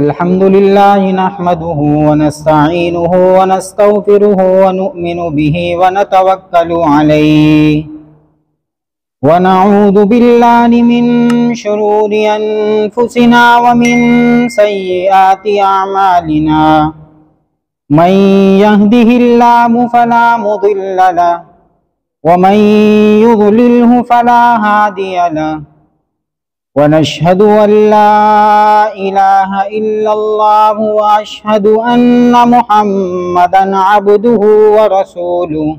अल्हम्दुलिल्लाहि नहमदुहु व नस्तईनुहु व नस्तगफिरुहु व नु'मिनु बिही व नतवक्कलु अलैहि व नऊज़ु बिल्लाहि मिन शुरूरि अनफुसिना व मिन सय्यिआति अअमालिना मन यहदिहिल्लाहु फला मुदिल्ल लहु व मन युद्लिल्हु फला हादिय लहु व नशहदु अल्ला इलाहा इल्लल्लाहु व अशहदु अन्ना मुहम्मदन अब्दुहु व रसूलुहु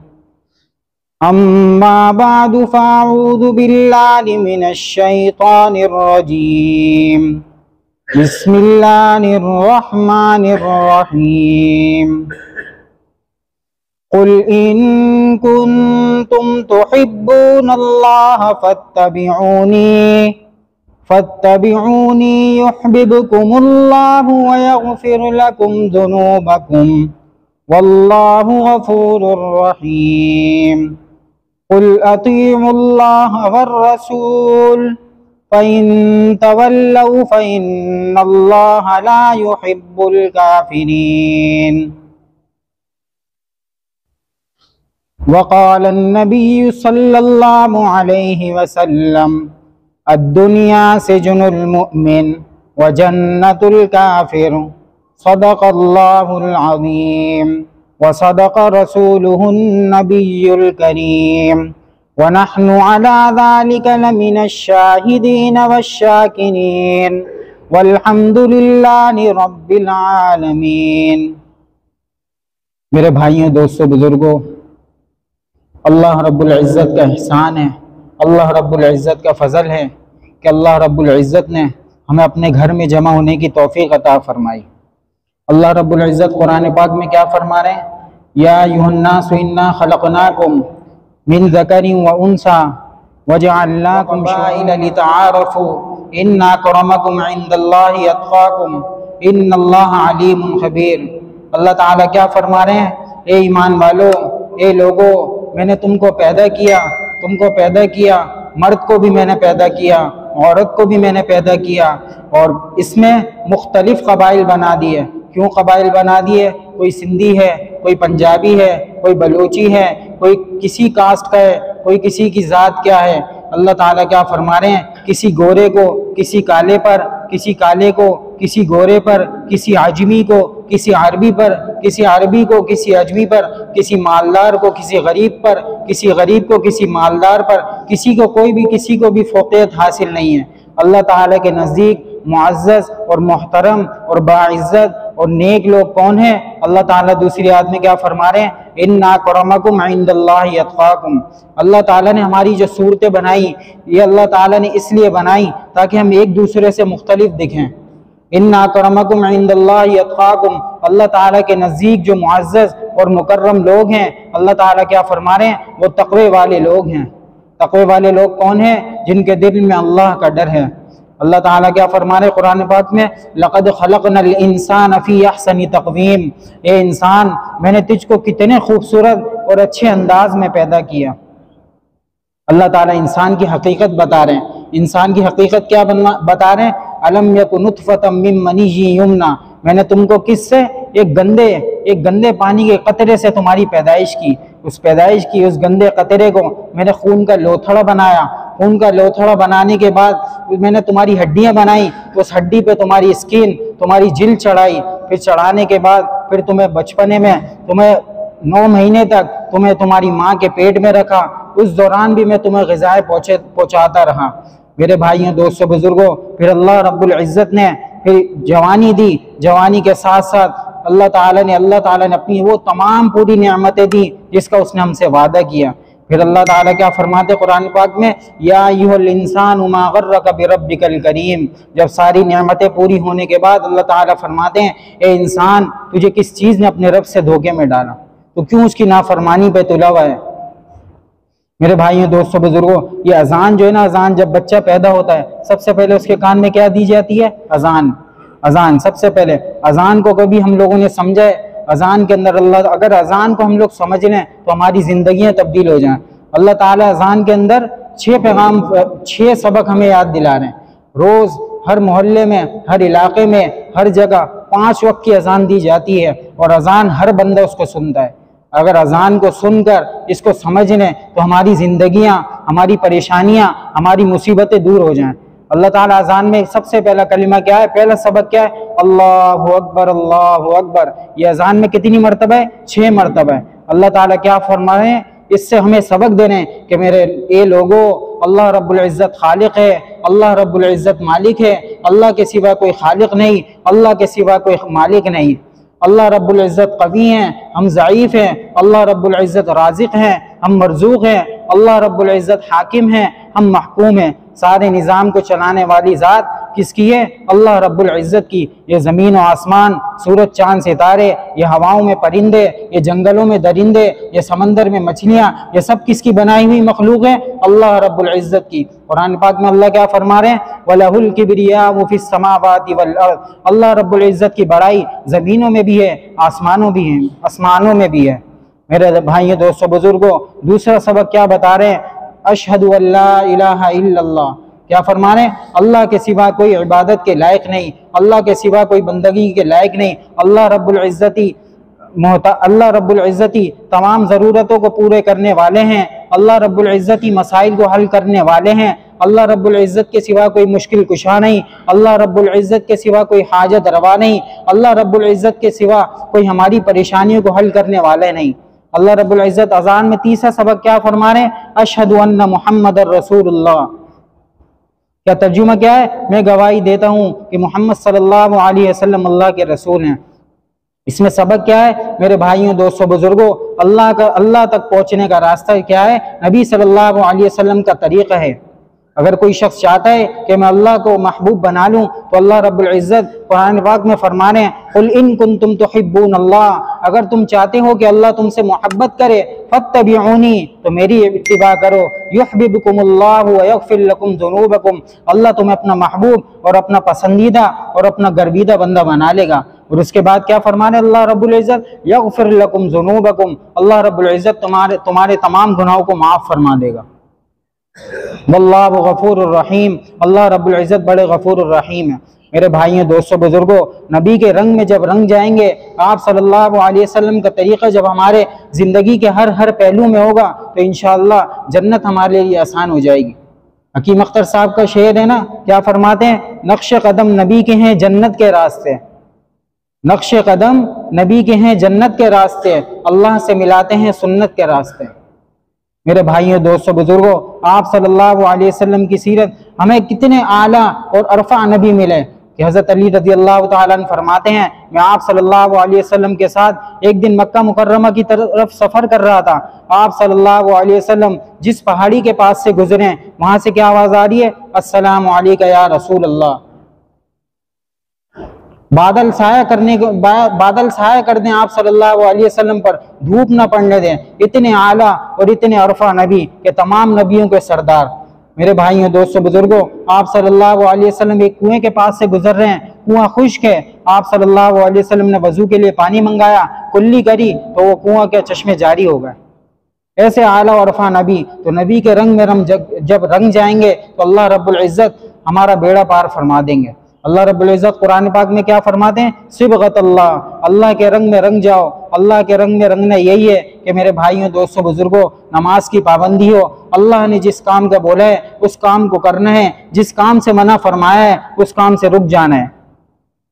अम्मा बअदु फ़अऊज़ु बिल्लाहि मिनश शैतानिर रजीम बिस्मिल्लाहिर रहमानिर रहीम कुल इन कुन्तुम तुहिब्बूनल्लाह फत्तबिऊनी युहब्बिबकुमुल्लाहु व यग़फिर लकुम ज़ुनूबकुम वल्लाहु गफ़ूरुर रहीम कुल अतीउल्लाह वर्रसूल फ़इन तवल्लौ फ़इन्नल्लाह ला युहिब्बुल काफ़िरीन वक़ाल अन्नबिय्यु सल्लल्लाहु अलैहि वसल्लम अद्दुनिया सिजनुल मुमिन व जन्नतुल काफिर सदक़ल्लाहुल अज़ीम व सदक़ रसूलुहुन नबियुल करीम व नहनु अला ज़ालिका लमिनश शाहिदीन वश्शाकिरीन वल्हम्दुलिल्लाहि रब्बिल आलमीन। मेरे भाइयों, दोस्तों, बुजुर्गों, अल्लाह रब्बुल इज़्ज़त का एहसान है, अल्लाह रब्बुल इज़्ज़त का फ़ज़ल है कि अल्लाह रब्बुल इज़्ज़त ने हमें अपने घर में जमा होने की तौफ़ीक़ अता फ़रमाई। अल्लाह रब्बुल इज़्ज़त कुरान पाक में क्या फरमा रहे हैं? या अय्युहन्नासु इन्ना ख़लक़नाकुम मिन ज़करिन व उन्सा वजअलनाकुम शुअअबा लितआरफ़ू इन्ना अक्रमकुम इंदल्लाहि अत्क़ाकुम इन्नल्लाहा अलीमुन ख़बीर। अल्लाह ताला क्या फरमा रहे हैं? ए ईमान वालों, ए लोगों, मैंने तुमको पैदा किया, मर्द को भी मैंने पैदा किया, औरत को भी मैंने पैदा किया, और इसमें मुख्तलिफ कबाइल बना दिए। क्यों कबाइल बना दिए? कोई सिंधी है, कोई पंजाबी है, कोई बलोची है, कोई किसी कास्ट का है, कोई किसी की ज़ात क्या है। अल्लाह ताला क्या फरमा रहे हैं? किसी गोरे को किसी काले पर, किसी काले को किसी गोरे पर, किसी आजमी को किसी अरबी पर, किसी अरबी को किसी अजमी पर, किसी मालदार को किसी गरीब पर, किसी गरीब को किसी मालदार पर, किसी को भी फ़ौक़ियत हासिल नहीं है। अल्लाह ताला के नज़दीक मुअज़्ज़ज़ और मोहतरम और बाइज़्ज़त और नेक लोग कौन हैं? अल्लाह ताला दूसरी आयत में क्या फरमा रहे हैं? इन्ना अक्रमकुम इंदल्लाहि अत्क़ाकुम। अल्लाह ताला ने हमारी जो सूरतें बनाई, ये अल्लाह ताला ने इसलिए बनाई ताकि हम एक दूसरे से मुख्तलिफ दिखें। इन्ना अक्रमकुम इंदल्लाहि अत्क़ाकुम, अल्लाह ताला के नज़दीक जो मुअज़्ज़ज़ और मुकर्रम लोग हैं, अल्लाह ताला क्या फरमा रहे हैं? वो तक़वे वाले लोग हैं। तक़वे वाले लोग कौन हैं? जिनके दिल में अल्लाह का डर है। अल्लाह ताला क्या फरमा रहे कुरान पाक में? लक़द ख़लक़नल इंसान फ़ी अहसनि तक़वीम। ए इंसान, मैंने तुझको कितने खूबसूरत और अच्छे अंदाज में पैदा किया। अल्लाह ताला इंसान की हकीकत बता रहे हैं। इंसान की हकीकत क्या बता रहे हैं? अलम यकु नुत्फ़तम मिन मनिय्यिन युमना, मैंने तुमको किससे? एक गंदे पानी के कतरे से तुम्हारी पैदाइश की। उस गंदे कतरे को मैंने खून का लोथड़ा बनाया। खून का लोथड़ा बनाने के बाद मैंने तुम्हारी हड्डियां बनाई। उस हड्डी पे तुम्हारी स्किन, तुम्हारी जिल्द चढ़ाई। फिर चढ़ाने के बाद फिर तुम्हें बचपने में 9 महीने तक तुम्हें तुम्हारी माँ के पेट में रखा। उस दौरान भी मैं तुम्हें ग़िज़ाएं पहुँचाता रहा। मेरे भाइयों, दोस्तों, बुजुर्गों, फिर अल्लाह रब्बुल इज़्ज़त ने फिर जवानी दी। जवानी के साथ साथ अल्लाह ताला ने अपनी वो तमाम पूरी नेमतें दी जिसका उसने हमसे वादा किया। फिर अल्लाह ताला क्या फरमाते कुरान पाक में? या अय्युहल इंसानु मा गर्रका बिरब्बिकल करीम। जब सारी नेमतें पूरी होने के बाद अल्लाह ताला फरमाते हैं, ए इंसान, तुझे किस चीज़ ने अपने रब से धोखे में डाला? तो क्यों उसकी नाफरमानी पे तुला हुआ है? मेरे भाइयों, दोस्तों, बुजुर्गों, ये अजान जो है ना, अजान जब बच्चा पैदा होता है सबसे पहले उसके कान में क्या दी जाती है? अजान। सबसे पहले अजान को कभी हम लोगों ने समझा है? अजान के अंदर अगर अजान को हम लोग समझ लें तो हमारी जिंदगियां तब्दील हो जाएं। अल्लाह ताला अजान के अंदर 6 सबक हमें याद दिला रहे हैं। रोज हर मोहल्ले में, हर इलाके में, हर जगह 5 वक्त की अजान दी जाती है और अजान हर बंदा उसको सुनता है। अगर अजान को सुनकर इसको समझ लें तो हमारी ज़िंदगियां, हमारी परेशानियां, हमारी मुसीबतें दूर हो जाएं। अल्लाह ताला अजान में सबसे पहला कलिमा क्या है, पहला सबक क्या है, अल्लाहु अकबर, अल्लाहु अकबर। ये अजान में कितनी मरतबा है, 6 मरतबा है। अल्लाह ताला क्या फरमा रहे हैं, इससे हमें सबक दे रहे हैं कि मेरे ये लोगों, अल्लाह रब्बुल इज़्ज़त खालिक है, अल्लाह रब्बुल इज़्ज़त मालिक है, अल्लाह के सिवा कोई खालिक नहीं, अल्लाह के सिवा कोई मालिक नहीं। अल्लाह रब्बुल इज़्ज़त कवी हैं, हम ज़ईफ़ हैं, अल्लाह रब्बुल इज़्ज़त राज़िक़ हैं, हम मरज़ूक़ हैं, अल्लाह रब्बुल इज़्ज़त हाकिम हैं, हम महकूम हैं। सारे निज़ाम को चलाने वाली ज़ात किसकी है, अल्लाह रब्बुल इज़्ज़त की। ये ज़मीन और आसमान, सूरज चाँद सितारे, ये हवाओं में परिंदे, ये जंगलों में दरिंदे, ये समंदर में मछलियाँ, ये सब किसकी बनाई हुई मखलूक है, अल्लाह रब्बुल इज़्ज़त की। कुरान पाक में अल्लाह क्या फरमा रहे हैं, वलहुल किब्रियाउ फिस समावाति वल अर्द। अल्लाह रब्बुल इज़्ज़त की बड़ाई ज़मीनों में भी है, आसमानों भी हैं, आसमानों में भी है। मेरे भाइयों, दोस्तों, बुजुर्गों, दूसरा सबक क्या बता रहे हैं, अशहदु अल्ला इलाहा इल्लल्लाह। क्या फरमा रहे हैं, अल्लाह के सिवा कोई इबादत के लायक नहीं, अल्लाह के सिवा कोई बंदगी के लायक नहीं। अल्लाह रब्बुल इज़्ज़ती तमाम ज़रूरतों को पूरे करने वाले हैं, अल्लाह रब्बुल इज़्ज़ती मसाइल को हल करने वाले हैं। अल्लाह रब्बुल इज़्ज़त के सिवा कोई मुश्किल कुशा नहीं, अल्लाह रब्बुल इज़्ज़त के सिवा कोई हाजत रवा नहीं, अल्लाह रब्बुल इज़्ज़त के सिवा कोई हमारी परेशानियों को हल करने वाले नहीं। अल्लाह रब्बुल इज़्ज़त अज़ान में तीसरा सबक क्या फरमा रहे हैं, अशहदु अन्ना मुहम्मदर रसूलुल्लाह। क्या तर्जुमा क्या है, मैं गवाही देता हूँ कि मोहम्मद सल्लल्लाहु अलैहि वसल्लम अल्लाह के रसूल हैं। इसमें सबक क्या है, मेरे भाइयों, दोस्तों, बुजुर्गों, अल्लाह तक पहुँचने का रास्ता क्या है, नबी सल्लल्लाहु अलैहि वसल्लम का तरीक़ा है। अगर कोई शख्स चाहता है कि मैं अल्लाह को महबूब बना लूँ तो अल्लाह रब्बुल इज़्ज़त कुरान पाक में फरमा रहे हैं, कुल इन कुंतुम तुहिब्बून अल्लाह, अगर तुम चाहते हो कि अल्लाह तुमसे मोहब्बत करे, फत्तबिऊनी, तो मेरी इत्तिबा करो, युहिब्बुकुमुल्लाहु व यग़फिर लकुम ज़ुनूबकुम, अल्लाह तुम्हें अपना महबूब और अपना पसंदीदा और अपना गर्विदा बंदा बना लेगा। और उसके बाद क्या फरमा रहे अल्लाह रब्बुल इज़्ज़त, यग़फिर लकुम ज़ुनूबकुम, अल्लाह रब्बुल इज़्ज़त तुम्हारे तमाम गुनाहों को माफ़ फरमा देगा। वल्लाहु गफूरुर रहीम, अल्लाह रब्बुल इज़्ज़त बड़े गफूरुर रहीम है। मेरे भाइयों, दोस्तों, बुजुर्गों, नबी के रंग में जब रंग जाएंगे, आप सल्लल्लाहु अलैहि वसल्लम का तरीक़ा जब हमारे ज़िंदगी के हर पहलू में होगा तो इंशाअल्लाह जन्नत हमारे लिए आसान हो जाएगी। हकीम अख्तर साहब का शेर है ना, क्या फरमाते हैं, नक्श कदम नबी के हैं जन्नत के रास्ते, नक्श कदम नबी के हैं जन्नत के रास्ते, अल्लाह से मिलाते हैं सुन्नत के रास्ते। मेरे भाइयों, दोस्तों, बुजुर्गों, आप सल्लल्लाहु अलैहि वसल्लम की सीरत हमें कितने आला और अरफा नबी मिले कि हज़रत अली रज़ी अल्लाह तआला अन्हु फरमाते हैं, मैं आप सल्लल्लाहु अलैहि वसल्लम के साथ एक दिन मक्का मुकर्रमा की तरफ सफ़र कर रहा था। आप सल्लल्लाहु अलैहि वसल्लम जिस पहाड़ी के पास से गुजरे, वहाँ से क्या आवाज़ आ रही है, अस्सलामु अलैका या रसूल अल्लाह। बादल साया कर दें आप सल्लल्लाहु अलैहि वसल्लम पर, धूप न पड़ने दें। इतने आला और इतने अरफा नबी के तमाम नबियों के सरदार। मेरे भाइयों, दोस्तों, बुजुर्गों, आप सल्लल्लाहु अलैहि वसल्लम एक कुएं के पास से गुजर रहे हैं, कुआं खुश्क है। आप सल्लल्लाहु अलैहि वसल्लम ने वजू के लिए पानी मंगाया, कुल्ली करी तो वो कुआं के चश्मे जारी हो गए। ऐसे आला और अरफा नबी, तो नबी के रंग में जब रंग जाएंगे तो अल्लाह रब्बुल इज़्ज़त हमारा बेड़ा पार फरमा देंगे। अल्लाह रब्बुल इज़्ज़त कुरान पाक में क्या फरमाते हैं, सिबगत अल्लाह, अल्लाह के रंग में रंग जाओ। अल्लाह के रंग में रंगना यही है कि मेरे भाइयों, दोस्तों, बुजुर्गों, नमाज की पाबंदी हो। अल्लाह ने जिस काम का बोला है उस काम को करना है, जिस काम से मना फरमाया है उस काम से रुक जाना है।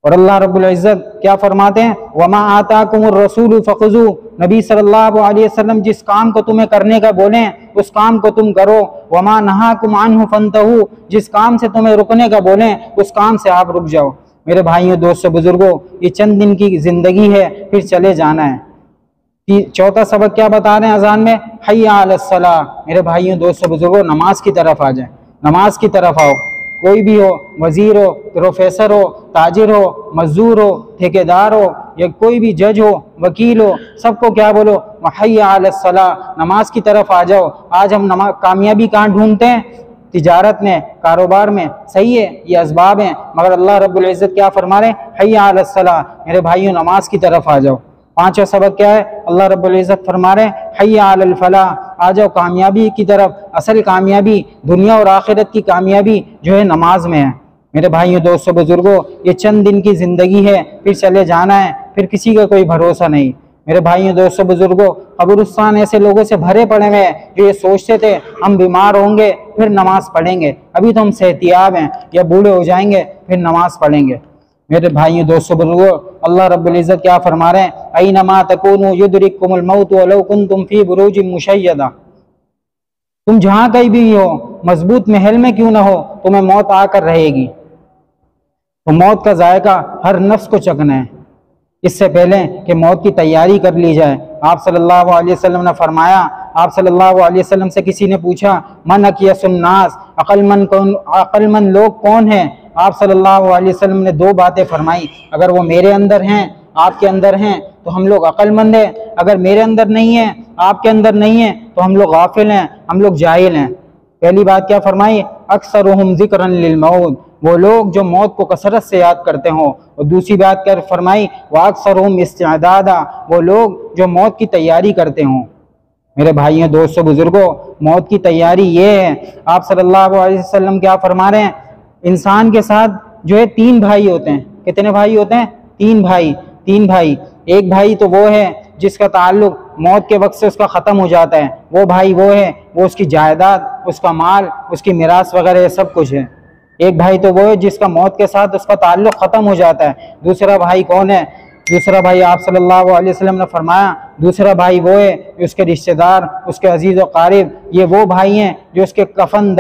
और अल्लाह रब्बुल इज़्ज़त क्या फरमाते हैं, वमा आताकुमुर रसूलु फखुज़ू, नबी सल्लल्लाहु अलैहि वसल्लम जिस काम को तुम्हें करने का बोले उस काम को तुम करो। वमा नहाकुम अन्हु फंतहू, जिस काम से तुम्हें रुकने का बोले उस काम से आप रुक जाओ। मेरे भाइयों, दोस्तों, बुजुर्गों, ये चंद दिन की जिंदगी है, फिर चले जाना है। चौथा सबक क्या बता रहे हैं अजान में, हय्या अलस्सलाह। मेरे भाइयों, दोस्तों, बुजुर्गों, नमाज की तरफ आ जाए, नमाज की तरफ आओ। कोई भी हो, वजीर हो, प्रोफेसर हो, ताजिर हो, मजदूर हो, ठेकेदार हो, या कोई भी जज हो, वकील हो, सबको क्या बोलो, हय्या अलस्सलाह, नमाज की तरफ आ जाओ। आज हम कामयाबी कहाँ ढूंढते हैं, तिजारत में, कारोबार में, सही है, ये असबाब हैं, मगर अल्लाह रब्बुल इज़्ज़त क्या फरमा रहे हैं, हय्या अलस्सलाह, मेरे भाइयों, नमाज की तरफ आ जाओ। पांचवा सबक क्या है, अल्लाह रब्बुल इज़्ज़त फरमा रहे हैं, हय्या अलल फलाह, आ जाओ कामयाबी की तरफ। असल कामयाबी, दुनिया और आखिरत की कामयाबी जो है नमाज में है। मेरे भाइयों दोस्तों बुजुर्गों, ये चंद दिन की ज़िंदगी है, फिर चले जाना है, फिर किसी का कोई भरोसा नहीं। मेरे भाइयों दोस्तों बुजुर्गों, कब्रिस्तान ऐसे लोगों से भरे पड़े हुए हैं जो ये सोचते थे हम बीमार होंगे फिर नमाज पढ़ेंगे, अभी तो हम सेहतियाब हैं, या बूढ़े हो जाएंगे फिर नमाज पढ़ेंगे। मेरे भाइयों दोस्तों बुजुर्गों, अल्लाह रब्बुल इज़्ज़त क्या फरमा रहे हैं, ऐनमा तकूनु युदरिकुमुल मौत वलौ कुंतुम फी बुरूजिन मुशय्यदा। तुम जहाँ कहीं भी हो, मजबूत महल में क्यों ना हो, तुम्हें मौत आकर रहेगी। तो मौत का जायका हर नफ्स को चखना है, इससे पहले कि मौत की तैयारी कर ली जाए। आप सल्लल्लाहु अलैहि वसल्लम ने फरमाया, आप सल्लल्लाहु अलैहि वसल्लम से किसी ने पूछा मन अकियसुन्नास, अक्लमंद लोग कौन है। आप सल्लल्लाहु अलैहि वसल्लम ने दो बातें फरमाई, अगर वो मेरे अंदर हैं आपके अंदर हैं तो हम लोग अक्लमंद हैं, अगर मेरे अंदर नहीं है आपके अंदर नहीं है तो हम लोग गाफिल हैं, हम लोग जाहिल हैं। पहली बात क्या फरमाई, अक्सरुहुम ज़िक्रन लिल मौत, वो लोग जो मौत को कसरत से याद करते हों। और दूसरी बात क्या फरमाई, वाक्सरुहुम इस्तिअदादा, वो लोग जो मौत की तैयारी करते हों। मेरे भाइयों दोस्तों बुजुर्गों, मौत की तैयारी ये है। आप सल्लल्लाहु अलैहि वसल्लम क्या फरमा रहे हैं, इंसान के साथ जो है तीन भाई होते हैं। कितने भाई होते हैं? तीन भाई। एक भाई तो वो है जिसका ताल्लुक मौत के वक्त से उसका ख़त्म हो जाता है, वो भाई वो है, वो उसकी जायदाद, उसका माल, उसकी मिरास वगैरह सब कुछ है। एक भाई तो वो है जिसका मौत के साथ उसका ताल्लुक ख़त्म हो जाता है। दूसरा भाई कौन है? दूसरा भाई आप सल्लल्लाहु अलैहि वसल्लम ने फरमाया, दूसरा भाई वो है जो उसके रिश्तेदार, उसके अजीज़ व क़ारिब, ये वो भाई हैं जो उसके कफन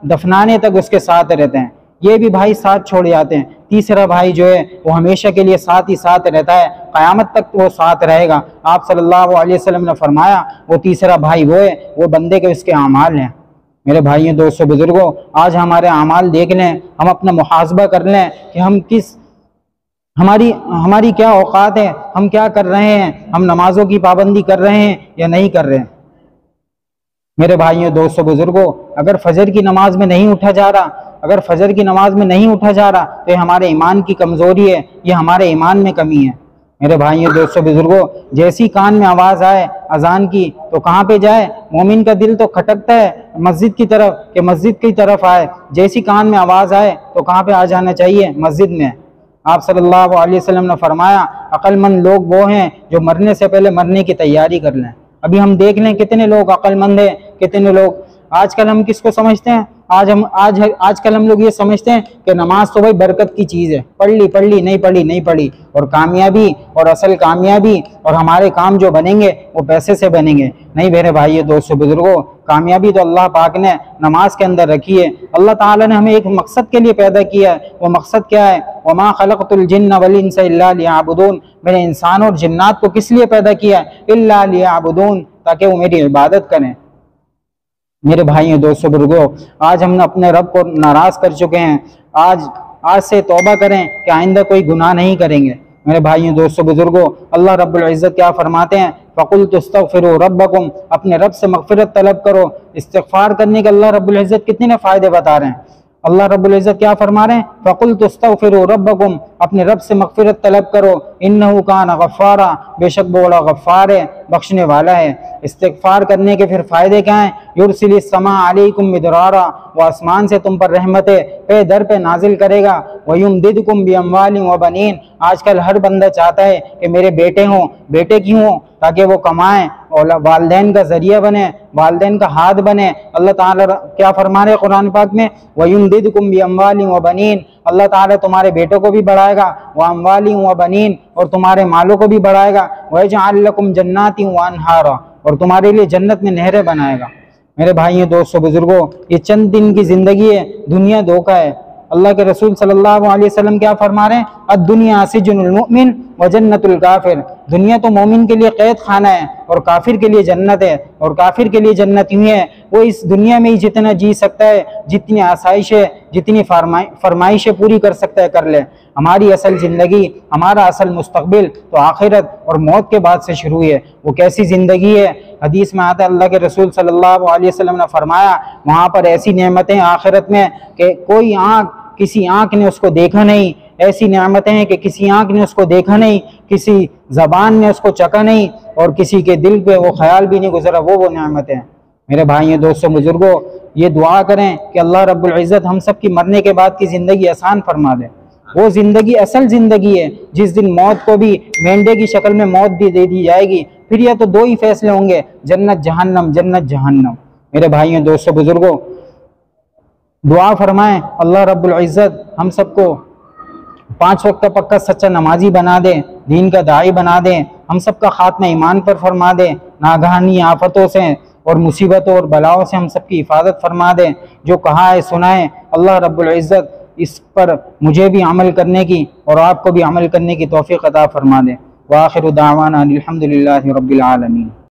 दफनाने तक उसके साथ रहते हैं, ये भी भाई साथ छोड़ जाते हैं। तीसरा भाई जो है वो हमेशा के लिए साथ ही साथ रहता है, क़यामत तक वो साथ रहेगा। आप सल्लल्लाहु अलैहि वसल्लम ने फरमाया वो तीसरा भाई वो है, वो बंदे के उसके अमाल हैं। मेरे भाइयों दोस्तों बुजुर्गों, आज हमारे अमाल देख लें, हम अपना मुहासबा कर लें कि हम हमारी क्या औकात है, हम क्या कर रहे हैं, हम नमाजों की पाबंदी कर रहे हैं या नहीं कर रहे हैं। मेरे भाइयों दोस्तों बुजुर्गों, अगर फजर की नमाज में नहीं उठा जा रहा तो ये हमारे ईमान की कमज़ोरी है, ये हमारे ईमान में कमी है। मेरे भाइयों दोस्तों बुजुर्गों, जैसी कान में आवाज़ आए अजान की तो कहाँ पे जाए? मोमिन का दिल तो खटकता है मस्जिद की तरफ कि मस्जिद की तरफ आए। जैसी कान में आवाज़ आए तो कहाँ पे आ जाना चाहिए? मस्जिद में। आप सल्लल्लाहु अलैहि वसल्लम ने फरमाया, अक्लमंद लोग वो हैं जो मरने से पहले मरने की तैयारी कर लें। अभी हम देख लें कितने लोग अक्लमंद हैं, कितने लोग आजकल हम किसको समझते हैं? आजकल हम लोग ये समझते हैं कि नमाज तो भाई बरकत की चीज़ है, पढ़ ली नहीं पढ़ी, और कामयाबी और असल कामयाबी और हमारे काम जो बनेंगे वो पैसे से बनेंगे। नहीं मेरे भाइयों दोस्तों बुजुर्गों, कामयाबी तो अल्लाह पाक ने नमाज के अंदर रखी है। अल्लाह ताला ने हमें एक मकसद के लिए पैदा किया है, वो मकसद क्या है? वमा खलक़तुल जिन्ना वल इंसा इल्ला लियअबुदून, मैंने इंसान और जिन्नात को किस लिए पैदा किया है? इल्ला लियअबुदून, ताकि वो मेरी इबादत करें। मेरे भाइयों दोस्तों बुजुर्गों, आज हमने अपने रब को नाराज़ कर चुके हैं। आज से तौबा करें कि आइंदा कोई गुनाह नहीं करेंगे। मेरे भाइयों दोस्तों बुजुर्गों, अल्लाह रब्बुल इज़्ज़त क्या फरमाते हैं, फ़कुल्तु अस्तग़फिरू रब्बकुम, अपने रब से मग़फ़िरत तलब करो। इस्तिग़फ़ार करने के अल्लाह रब्बुल इज़्ज़त कितने फ़ायदे बता रहे हैं। अल्लाह रब्बुल इज़्ज़त क्या फरमा रहे हैं, फ़कुल्तु अस्तग़फिरू रब्बकुम, अपने रब से मग़फ़िरत तलब करो। इन्नहु कान गफ़्फ़ारा, बेशक वो बड़ा गफ़्फ़ार है, बख्शने वाला है। इस्तिग़फ़ार करने के फिर फ़ायदे क्या हैं? युरसिलिस समा अलैकुम मिदरारा, वो आसमान से तुम पर रहमतें पे दर पे नाजिल करेगा। वयुमदिदकुम बिअम्वालिन व बनीन, आजकल हर बंदा चाहता है कि मेरे बेटे हों। बेटे क्यों हों? ताकि वो कमाएं और वालदैन का ज़रिया बने, वालदैन का हाथ बने। अल्लाह ताला क्या फरमा रहे कुरान पाक में, वयुमदिदकुम बिअम्वालिन व बनीन, अल्लाह ताला तुम्हारे बेटों को भी बढ़ाएगा, व अम्वालिन व बनीन, और तुम्हारे मालों को भी बढ़ाएगा। वयजअल लकुम जन्नातिन व अनहारा, और तुम्हारे लिए जन्नत में नहरें बनाएगा। मेरे भाइयों दोस्तों बुजुर्गों, ये चंद दिन की ज़िंदगी है, दुनिया धोखा है। अल्लाह के रसूल सल्लल्लाहु अलैहि वसल्लम क्या फरमा रहे हैं, अद्दुनिया सिज्नुल मुमिन व जन्नतुल काफिर, दुनिया तो मोमिन के लिए कैद खाना है और काफिर के लिए जन्नत है। और काफिर के लिए जन्नत यूँ है, वो इस दुनिया में ही जितना जी सकता है, जितनी आसाइशें, जितनी फरमाइशें पूरी कर सकता है कर ले। हमारी असल ज़िंदगी, हमारा असल मुस्तकबिल तो आखिरत और मौत के बाद से शुरू है। वो कैसी ज़िंदगी है? हदीस में आता है, अल्लाह के रसूल सल्लल्लाहु अलैहि वसल्लम ने फरमाया, वहाँ पर ऐसी नेमतें आखिरत में कि कोई किसी आँख ने उसको देखा नहीं, ऐसी नेमतें हैं कि किसी आँख ने उसको देखा नहीं, किसी ज़बान ने उसको चखा नहीं, और किसी के दिल पे वो ख्याल भी नहीं गुजरा, वो नेमतें हैं। मेरे भाइयों दोस्तों बुजुर्गों, ये दुआ करें कि अल्लाह रब्बुल इज़्ज़त हम सब की मरने के बाद की ज़िंदगी आसान फरमा दे। वो ज़िंदगी असल ज़िंदगी है जिस दिन मौत को भी मेंढे की शक्ल में मौत भी दे दी जाएगी। फिर यह तो दो ही फैसले होंगे, जन्नत जहन्नम, जन्नत जहन्नम। मेरे भाइयों दोस्तों बुजुर्गों, दुआ फरमाएं अल्लाह रब्बुल इज़्ज़त हम सबको 5 वक्त का पक्का सच्चा नमाजी बना दे, दीन का दाई बना दे, हम सबका खात्मा ईमान पर फरमा दे, नागहानी आफतों से और मुसीबतों और बलाओं से हम सबकी हिफाजत फरमा दे। जो कहा है सुना है, अल्लाह रब्बुल इज़्ज़त इस पर मुझे भी अमल करने की और आपको भी अमल करने की तौफीक अता फरमा दे। व आखिरु दावाना अनिल हम्दुलिल्लाहि रब्बिल आलमीन।